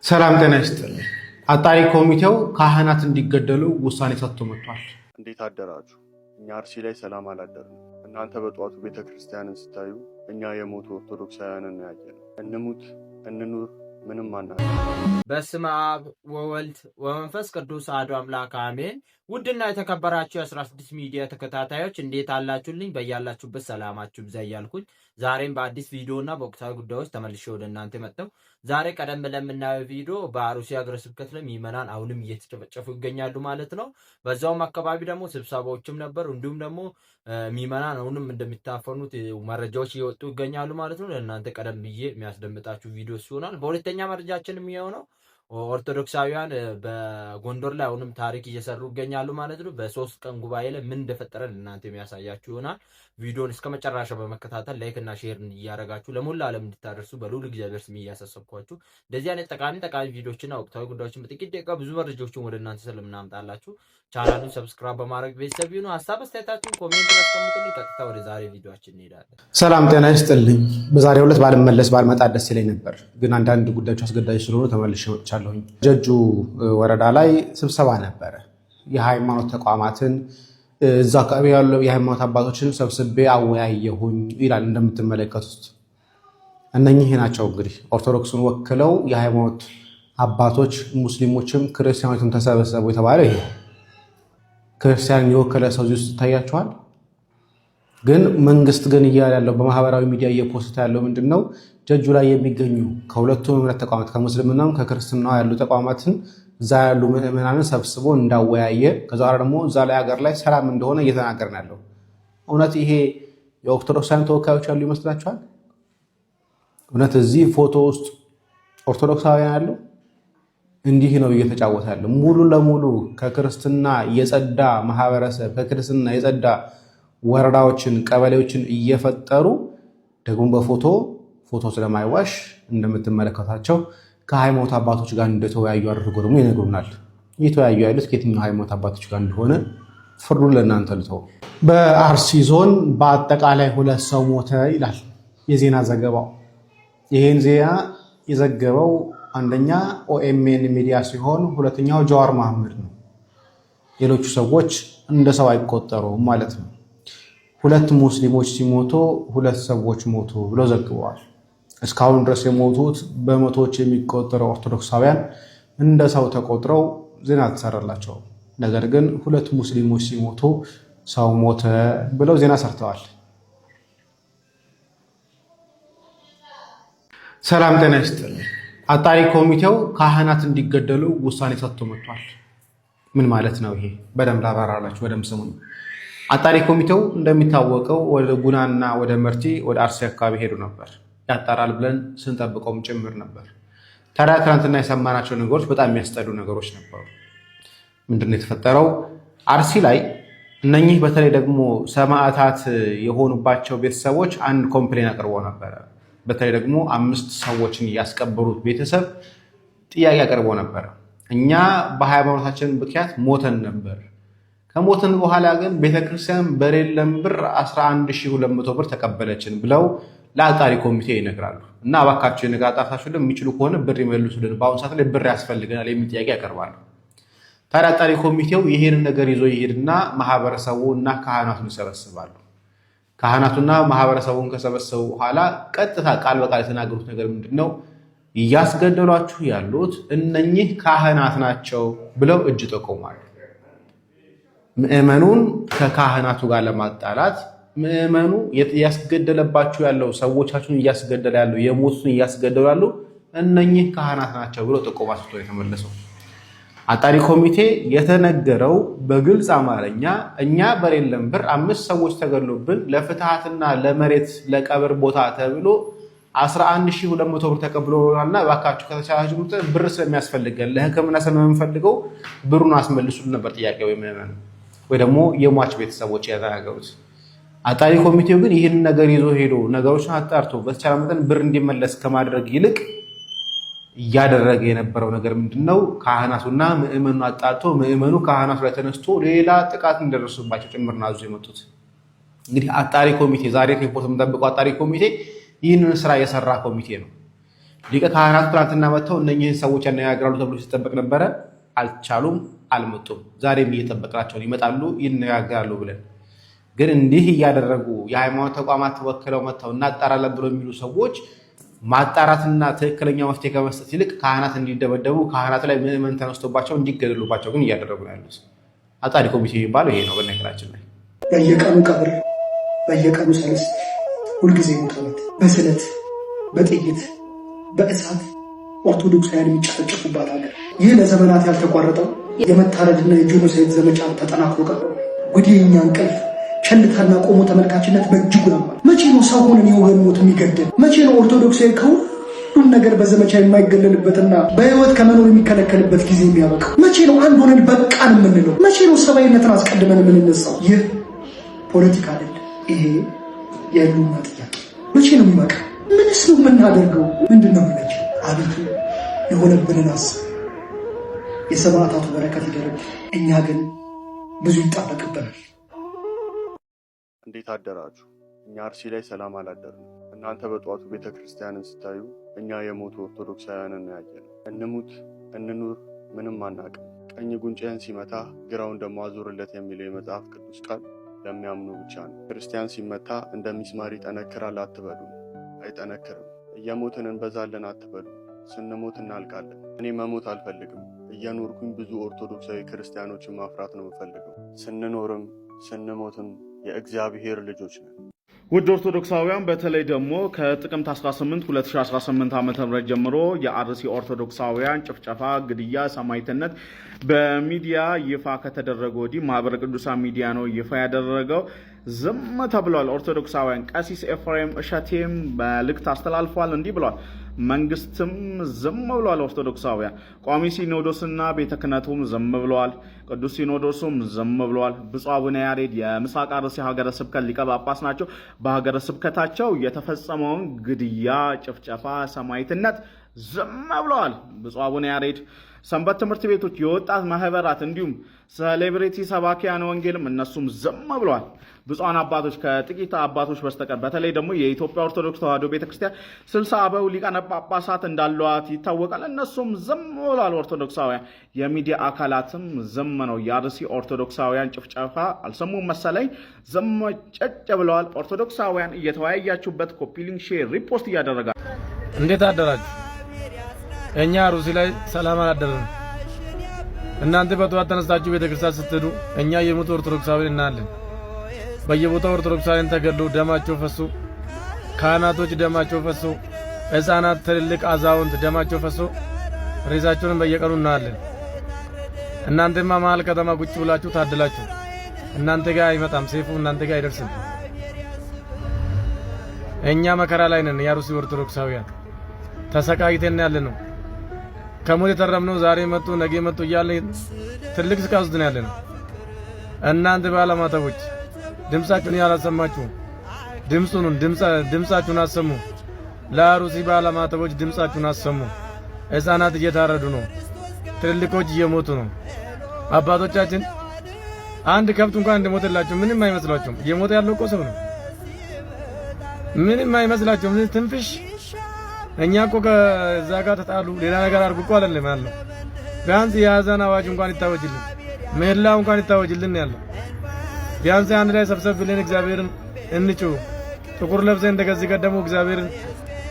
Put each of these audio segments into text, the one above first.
ሰላም ጤና ይስጥልኝ። አጣሪ ኮሚቴው ካህናት እንዲገደሉ ውሳኔ ሰጥቶ መጥቷል። እንዴት አደራችሁ? እኛ አርሲ ላይ ሰላም አላደርንም። እናንተ በጠዋቱ ቤተክርስቲያንን ስታዩ እኛ የሞቱ ኦርቶዶክሳውያንን ያየን። እንሙት እንኑር ምንም አናት። በስመ አብ ወወልድ ወመንፈስ ቅዱስ አሐዱ አምላክ አሜን። ውድና የተከበራችሁ የ16 ሚዲያ ተከታታዮች እንዴት አላችሁልኝ? በያላችሁበት ሰላማችሁ ብዛ እያልኩኝ ዛሬም በአዲስ ቪዲዮና በወቅታዊ ጉዳዮች ተመልሼ ወደ እናንተ መጣሁ። ዛሬ ቀደም ብለን የምናየው ቪዲዮ በአሩሲ ሀገረ ስብከት ላይ ምዕመናን አሁንም እየተጨፈጨፉ ይገኛሉ ማለት ነው። በዛውም አካባቢ ደግሞ ስብሰባዎችም ነበሩ። እንዲሁም ደግሞ ምዕመናን አሁንም እንደሚታፈኑት መረጃዎች እየወጡ ይገኛሉ ማለት ነው። ለእናንተ ቀደም ብዬ የሚያስደምጣችሁ ቪዲዮ ሲሆናል። በሁለተኛ መረጃችን የሚሆነው ኦርቶዶክሳውያን በጎንደር ላይ አሁንም ታሪክ እየሰሩ ይገኛሉ ማለት ነው። በሶስት ቀን ጉባኤ ላይ ምን እንደፈጠረ እናንተ የሚያሳያችሁ ይሆናል። ቪዲዮን እስከ መጨረሻ በመከታተል ላይክ እና ሼር እያደረጋችሁ ለሙሉ ዓለም እንድታደርሱ በልዑል እግዚአብሔር ስም እያሳሰብኳችሁ እንደዚህ አይነት ጠቃሚ ቪዲዮዎችና ወቅታዊ ጉዳዮችን በጥቂት ደቂቃ ብዙ መረጃዎችን ወደ እናንተ ስለምናመጣላችሁ ቻናሉን ሰብስክራይብ በማድረግ ቤተሰብ ይሁኑ። ሀሳብ አስተያየታችሁን ኮሜንት ላይ አስቀምጡልኝ። ቀጥታ ወደ ዛሬ ቪዲዮአችን እንሄዳለን። ሰላም ጤና ይስጥልኝ። በዛሬው ዕለት ባልመጣ ደስ ይለኝ ነበር፣ ግን አንዳንድ ጉዳዮች አስገዳጅ ስለሆኑ ተመልሼ መጥቻለሁኝ። ጀጁ ወረዳ ላይ ስብሰባ ነበረ። የሃይማኖት ተቋማትን እዛ አካባቢ ያሉ የሃይማኖት አባቶችን ሰብስቤ አወያየሁኝ ይላል። እንደምትመለከቱት እነኚህ ናቸው እንግዲህ ኦርቶዶክሱን ወክለው የሃይማኖት አባቶች፣ ሙስሊሞችም ክርስቲያኖችም ተሰበሰቡ የተባለው ይሄ ክርስቲያን የወከለ ሰው እዚህ ውስጥ ይታያቸዋል። ግን መንግስት ግን እያለ ያለው በማህበራዊ ሚዲያ እየፖስት ያለው ምንድነው? ጀጁ ላይ የሚገኙ ከሁለቱም እምነት ተቋማት ከሙስሊምናም ከክርስትናው ያሉ ተቋማትን እዛ ያሉ ምዕመናንን ሰብስቦ እንዳወያየ ከዛ ደግሞ እዛ ላይ ሀገር ላይ ሰላም እንደሆነ እየተናገርን ያለው እውነት ይሄ የኦርቶዶክሳውያን ተወካዮች ያሉ ይመስላችኋል? እውነት እዚህ ፎቶ ውስጥ ኦርቶዶክሳውያን ያለው? እንዲህ ነው እየተጫወተ ያለው። ሙሉ ለሙሉ ከክርስትና የጸዳ ማህበረሰብ ከክርስትና የጸዳ ወረዳዎችን ቀበሌዎችን እየፈጠሩ ደግሞ በፎቶ ስለማይዋሽ እንደምትመለከታቸው ከሃይማኖት አባቶች ጋር እንደተወያዩ አድርጎ ደግሞ ይነግሩናል። እየተወያዩ ያሉት ከየትኛው ሃይማኖት አባቶች ጋር እንደሆነ ፍርዱን ለእናንተ ልተው። በአርሲ ዞን በአጠቃላይ 2 ሰው ሞተ ይላል የዜና ዘገባው። ይህን ዜና የዘገበው አንደኛ ኦኤምኤን ሚዲያ ሲሆን ሁለተኛው ጀዋር መሐመድ ነው። ሌሎቹ ሰዎች እንደ ሰው አይቆጠሩም ማለት ነው። 2 ሙስሊሞች ሲሞቱ 2 ሰዎች ሞቱ ብለው ዘግበዋል። እስካሁን ድረስ የሞቱት በመቶዎች የሚቆጠሩ ኦርቶዶክሳውያን እንደ ሰው ተቆጥረው ዜና አልተሰራላቸውም። ነገር ግን 2 ሙስሊሞች ሲሞቱ ሰው ሞተ ብለው ዜና ሰርተዋል። ሰላም ጤና ይስጥልኝ። አጣሪ ኮሚቴው ካህናት እንዲገደሉ ውሳኔ ሰጥቶ መጥቷል። ምን ማለት ነው ይሄ? በደንብ ላብራራላችሁ፣ በደንብ ስሙኝ። አጣሪ ኮሚቴው እንደሚታወቀው ወደ ጉናና ወደ መርቲ ወደ አርሲ አካባቢ ሄዱ ነበር። ያጣራል ብለን ስንጠብቀውም ጭምር ነበር። ታዲያ ትናንትና የሰማናቸው ነገሮች በጣም የሚያስጠሉ ነገሮች ነበሩ። ምንድነው የተፈጠረው? አርሲ ላይ እነኚህ በተለይ ደግሞ ሰማዕታት የሆኑባቸው ቤተሰቦች አንድ ኮምፕሌን አቅርበው ነበረ። በተለይ ደግሞ 5 ሰዎችን ያስቀበሩት ቤተሰብ ጥያቄ አቅርቦ ነበር። እኛ በሃይማኖታችን ምክንያት ሞተን ነበር። ከሞተን በኋላ ግን ቤተክርስቲያን በሌለም ብር 11200 ብር ተቀበለችን ብለው ለአጣሪ ኮሚቴ ይነግራሉ። እና እባካችሁ የነገር አጣርታችሁልን የሚችሉ ከሆነ ብር ይመልሱልን፣ በአሁኑ ሰዓት ላይ ብር ያስፈልገናል የሚል ጥያቄ ያቀርባሉ። ታዲያ አጣሪ ኮሚቴው ይሄንን ነገር ይዞ ይሄድና ማህበረሰቡ እና ካህናቱን ይሰበስባሉ። ካህናቱና ማህበረሰቡን ከሰበሰቡ በኋላ ቀጥታ ቃል በቃል የተናገሩት ነገር ምንድነው? እያስገደሏችሁ ያሉት እነኚህ ካህናት ናቸው ብለው እጅ ጠቆማሉ። ምዕመኑን ከካህናቱ ጋር ለማጣላት ምዕመኑ እያስገደለባችሁ ያለው ሰዎቻችሁን እያስገደለ ያለው የሞቱን እያስገደሉ ያሉ እነኚህ ካህናት ናቸው ብሎ ጥቆማ ሰጥቶ የተመለሰው አጣሪ ኮሚቴ የተነገረው በግልጽ አማርኛ እኛ በሌለም ብር 5 ሰዎች ተገድሎብን ለፍትሃትና ለመሬት ለቀብር ቦታ ተብሎ 11200 ብር ተቀብሎናልና እባካችሁ ከተቻላችሁ ብር ስለሚያስፈልገን ለሕክምና ስለምንፈልገው ብሩን አስመልሱልን ነበር ጥያቄው ወይ ደግሞ የሟች ቤተሰቦች ያተናገሩት። አጣሪ ኮሚቴው ግን ይህን ነገር ይዞ ሄዶ ነገሮችን አጣርቶ በተቻለ መጠን ብር እንዲመለስ ከማድረግ ይልቅ እያደረገ የነበረው ነገር ምንድነው? ካህናቱና ምዕመኑ አጣርቶ ምዕመኑ ካህናቱ ላይ ተነስቶ ሌላ ጥቃት እንደደረሱባቸው ጭምር ናዙ የመጡት። እንግዲህ አጣሪ ኮሚቴ ዛሬ ሪፖርት የምንጠብቀው አጣሪ ኮሚቴ ይህንን ስራ የሰራ ኮሚቴ ነው። ሊቀ ካህናቱ ትናንትና መጥተው እነኚህን ሰዎች ያነጋግራሉ ተብሎ ሲጠበቅ ነበረ። አልቻሉም፣ አልመጡም። ዛሬም እየጠበቅናቸው ይመጣሉ፣ ይነጋገራሉ ብለን ግን እንዲህ እያደረጉ የሃይማኖት ተቋማት ተወክለው መጥተው እናጣራለን ብሎ የሚሉ ሰዎች ማጣራትና ትክክለኛ መፍትሄ ከመስጠት ይልቅ ካህናት እንዲደበደቡ ካህናቱ ላይ ምዕመን ተነስቶባቸው እንዲገደሉባቸው ግን እያደረጉ ነው ያሉት። አጣሪ ኮሚቴ የሚባለው ይሄ ነው። በነገራችን ላይ በየቀኑ ቀብር፣ በየቀኑ ሰለስት፣ ሁልጊዜ ሞት፣ በስለት፣ በጥይት፣ በእሳት ኦርቶዶክሳውያን የሚጨፈጨፉባት ሀገር ይህ ለዘመናት ያልተቋረጠው የመታረድና የጄኖሳይድ ዘመቻ ተጠናክሮ ቀጥሏል። ወዲህ የኛ እንቅልፍ ቸልታና ቆሞ ተመልካችነት በእጅጉ ያማል። መቼ ነው ሰው ሆነን የወገን ሞት የሚገደል? መቼ ነው ኦርቶዶክሳዊ ከሁሉም ነገር በዘመቻ የማይገለልበትና በህይወት ከመኖር የሚከለከልበት ጊዜ የሚያበቃው? መቼ ነው አንድ ሆነን በቃን የምንለው? መቼ ነው ሰብአዊነትን አስቀድመን የምንነሳው? ይህ ፖለቲካ አይደለም፣ ይሄ የህልውና ጥያቄ። መቼ ነው የሚበቃ? ምንስ ነው የምናደርገው? ምንድን ነው የሚበጅ? አቤቱ የሆነብንን አስብ። የሰማዕታቱ በረከት ይደረግ። እኛ ግን ብዙ ይጣበቅብናል። እንዴት አደራችሁ? እኛ አርሲ ላይ ሰላም አላደርንም። እናንተ በጠዋቱ ቤተ ክርስቲያንን ስታዩ እኛ የሞቱ ኦርቶዶክሳውያንን ያየነው። እንሙት እንኑር ምንም አናቅም። ቀኝ ጉንጭህን ሲመታ ግራውን ደግሞ አዙርለት የሚለው የመጽሐፍ ቅዱስ ቃል ለሚያምኑ ብቻ ነው። ክርስቲያን ሲመታ እንደ ሚስማር ይጠነክራል አትበሉ፣ አይጠነክርም። እየሞትን እንበዛለን አትበሉ፣ ስንሞት እናልቃለን። እኔ መሞት አልፈልግም። እየኖርኩኝ ብዙ ኦርቶዶክሳዊ ክርስቲያኖችን ማፍራት ነው የምፈልገው። ስንኖርም ስንሞትም የእግዚአብሔር ልጆች ነን። ውድ ኦርቶዶክሳውያን በተለይ ደግሞ ከጥቅምት 18 2018 ዓ.ም ጀምሮ የአርሲ ኦርቶዶክሳውያን ጭፍጨፋ፣ ግድያ፣ ሰማዕትነት በሚዲያ ይፋ ከተደረገ ወዲህ ማህበረ ቅዱሳን ሚዲያ ነው ይፋ ያደረገው። ዝም ተብሏል። ኦርቶዶክሳውያን ቀሲስ ኤፍሬም እሸቴም መልእክት አስተላልፏል። እንዲህ ብሏል። መንግስትም ዝም ብሏል። ኦርቶዶክሳውያን ቋሚ ሲኖዶስና ቤተ ክህነቱም ዝም ብለዋል። ቅዱስ ሲኖዶሱም ዝም ብለዋል። ብፁዕ አቡነ ያሬድ የምስራቅ አርሲ ሀገረ ስብከት ሊቀ ጳጳስ ናቸው። በሀገረ ስብከታቸው የተፈጸመውን ግድያ፣ ጭፍጨፋ፣ ሰማዕትነት ዝም ብለዋል። ብፁዕ አቡነ ያሬድ ሰንበት ትምህርት ቤቶች፣ የወጣት ማህበራት እንዲሁም ሴሌብሪቲ ሰባኪያን ወንጌልም እነሱም ዝም ብለዋል። ብፁዓን አባቶች ከጥቂት አባቶች በስተቀር በተለይ ደግሞ የኢትዮጵያ ኦርቶዶክስ ተዋሕዶ ቤተክርስቲያን 60 አበው ሊቃነ ጳጳሳት እንዳሏት ይታወቃል። እነሱም ዝም ብለዋል። ኦርቶዶክሳውያን የሚዲያ አካላትም ዝም ነው። የአርሲ ኦርቶዶክሳውያን ጭፍጨፋ አልሰሙም መሰለኝ፣ ዝም ጨጭ ብለዋል። ኦርቶዶክሳውያን እየተወያያችሁበት ኮፒ ሊንክ፣ ሼር፣ ሪፖስት እያደረጋል። እንዴት አደራችሁ? እኛ አርሲ ላይ ሰላም አላደረንም። እናንተ በጠዋት ተነስታችሁ ቤተክርስቲያን ስትሄዱ እኛ የሞቱ ኦርቶዶክሳውያን እናያለን። በየቦታው ኦርቶዶክሳውያን ተገድለው ደማቸው ፈሶ፣ ካህናቶች ደማቸው ፈሶ፣ ሕፃናት፣ ትልልቅ አዛውንት ደማቸው ፈሶ ሬሳቸውን በየቀኑ እናያለን። እናንተማ መሀል ከተማ ቁጭ ብላችሁ ታድላችሁ። እናንተ ጋር አይመጣም ሰይፉ፣ እናንተ ጋር አይደርስም። እኛ መከራ ላይ ነን። የአርሲ ኦርቶዶክሳውያን ተሰቃይተን ያለነው ከሞት የተረፍነው ዛሬ መጡ ነገ መጡ እያለ ትልቅ ስቃይ ውስጥ ነው ያለነው። እናንተ ባለማተቦች ድምጻችሁን ያላሰማችሁ ድምጻችሁን አሰሙ። ለአርሲ ባለማተቦች ድምጻችሁን አሰሙ። ሕፃናት እየታረዱ ነው። ትልልቆች እየሞቱ ነው። አባቶቻችን አንድ ከብት እንኳን እንደሞተላቸው ምንም አይመስላቸውም። እየሞተ ያለው እኮ ሰው ነው። ምንም አይመስላቸውም። ትንፍሽ እኛ እኮ ከዛ ጋር ተጣሉ ሌላ ነገር አድርጉ እኮ አይደለም ያለው። ቢያንስ የሐዘን አዋጅ እንኳን ይታወጅልን፣ ምህላው እንኳን ይታወጅልን ያለው። ቢያንስ አንድ ላይ ሰብሰብ ብለን እግዚአብሔርን እንጩህ። ጥቁር ለብሰን እንደዚህ ቀደሙ እግዚአብሔርን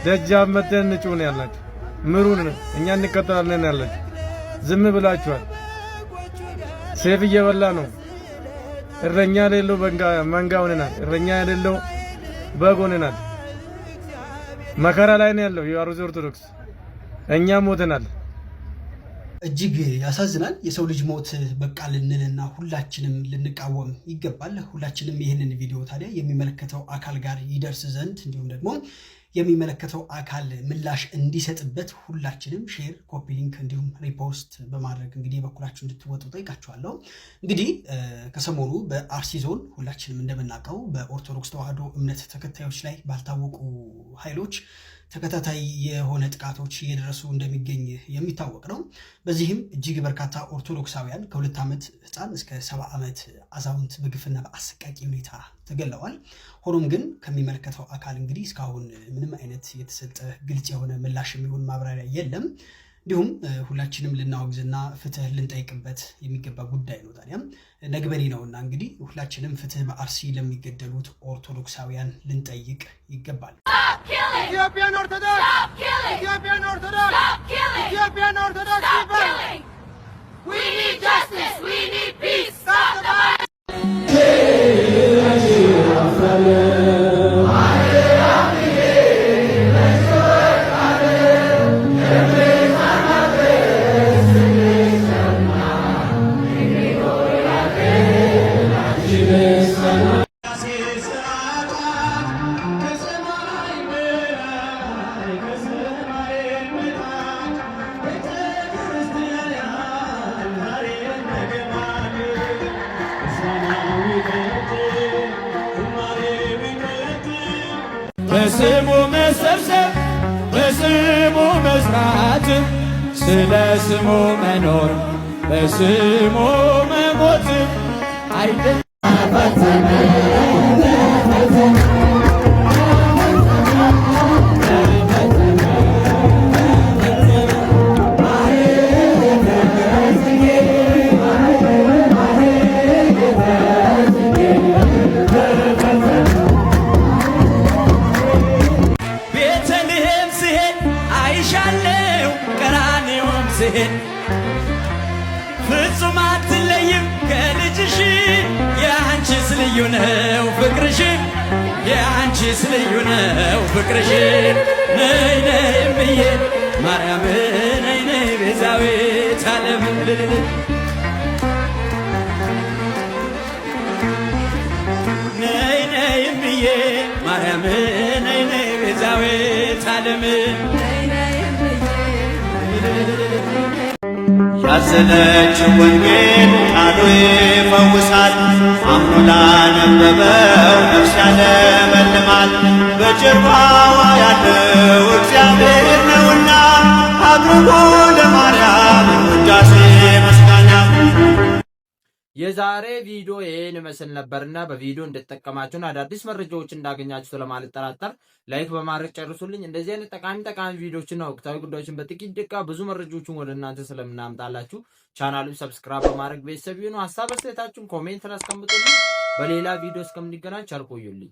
ደጃፍ መተን እንጩህ ነው ያላችሁ። ምሩን እኛ እንከተላለን ያላችሁ። ዝም ብላችኋል። ሰይፍ እየበላ ነው። እረኛ የሌለው መንጋ ሆነናል። እረኛ የሌለው በግ ሆነናል። መከራ ላይ ነው ያለው የአርሲ ኦርቶዶክስ። እኛ ሞተናል። እጅግ ያሳዝናል። የሰው ልጅ ሞት በቃ ልንልና ሁላችንም ልንቃወም ይገባል። ሁላችንም ይህንን ቪዲዮ ታዲያ የሚመለከተው አካል ጋር ይደርስ ዘንድ እንዲሁም ደግሞ የሚመለከተው አካል ምላሽ እንዲሰጥበት ሁላችንም ሼር፣ ኮፒ ሊንክ እንዲሁም ሪፖስት በማድረግ እንግዲህ በኩላችሁ እንድትወጡ ጠይቃችኋለሁ። እንግዲህ ከሰሞኑ በአርሲ ዞን ሁላችንም እንደምናውቀው በኦርቶዶክስ ተዋሕዶ እምነት ተከታዮች ላይ ባልታወቁ ኃይሎች ተከታታይ የሆነ ጥቃቶች እየደረሱ እንደሚገኝ የሚታወቅ ነው። በዚህም እጅግ በርካታ ኦርቶዶክሳውያን ከ2 ዓመት ሕፃን እስከ 70 ዓመት አዛውንት በግፍና በአሰቃቂ ሁኔታ ተገለዋል። ሆኖም ግን ከሚመለከተው አካል እንግዲህ እስካሁን ምንም አይነት የተሰጠ ግልጽ የሆነ ምላሽ የሚሆን ማብራሪያ የለም። እንዲሁም ሁላችንም ልናወግዝና ፍትህ ልንጠይቅበት የሚገባ ጉዳይ ነው። ታዲያም ነግበኔ ነውና እንግዲህ ሁላችንም ፍትህ በአርሲ ለሚገደሉት ኦርቶዶክሳውያን ልንጠይቅ ይገባል። ኢትዮጵያን ኦርቶዶክስ We need justice, we need peace. Stop the violence. በስሙ መሰብሰብ በስሙ መስራት ስለ ስሙ መኖር በስሙ መሞት አይደለም። ፍጹም አትለይም ከልጅሽ የአንቺስ ልዩ ነው ፍቅርሽ የአንቺስ ልዩ ነው ፍቅርሽ ነይ ነይ እምዬ ማርያም ነይ ነይ ቤዛዊተ ዓለም ነይ ነይ እምዬ ማርያም ነይ ነይ ቤዛዊተ ዓለም ያዘነች ወንጌል ቃሉ ይፈውሳል አምኖ ላነበበው ነፍስ ያለመልማል በጀርባዋ ያለው እግዚአብሔር ነውና አቅርቡ ለማርያም ውዳሴ ምስጋና። የዛሬ ቪዲዮ ይሄን መስል ነበርና በቪዲዮ እንደተጠቀማችሁና አዳዲስ መረጃዎች እንዳገኛችሁ ስለማልጠራጠር ላይክ በማድረግ ጨርሱልኝ። እንደዚህ አይነት ጠቃሚ ቪዲዮዎችና ወቅታዊ ጉዳዮችን በጥቂት ደቂቃ ብዙ መረጃዎችን ወደ እናንተ ስለምናምጣላችሁ ቻናሉን ሰብስክራይብ በማድረግ ቤተሰብ ይሁኑ። ሐሳብ አስተያየታችሁን ኮሜንት ላይ አስቀምጡልኝ። በሌላ ቪዲዮ እስከምንገናኝ ቸር ቆዩልኝ።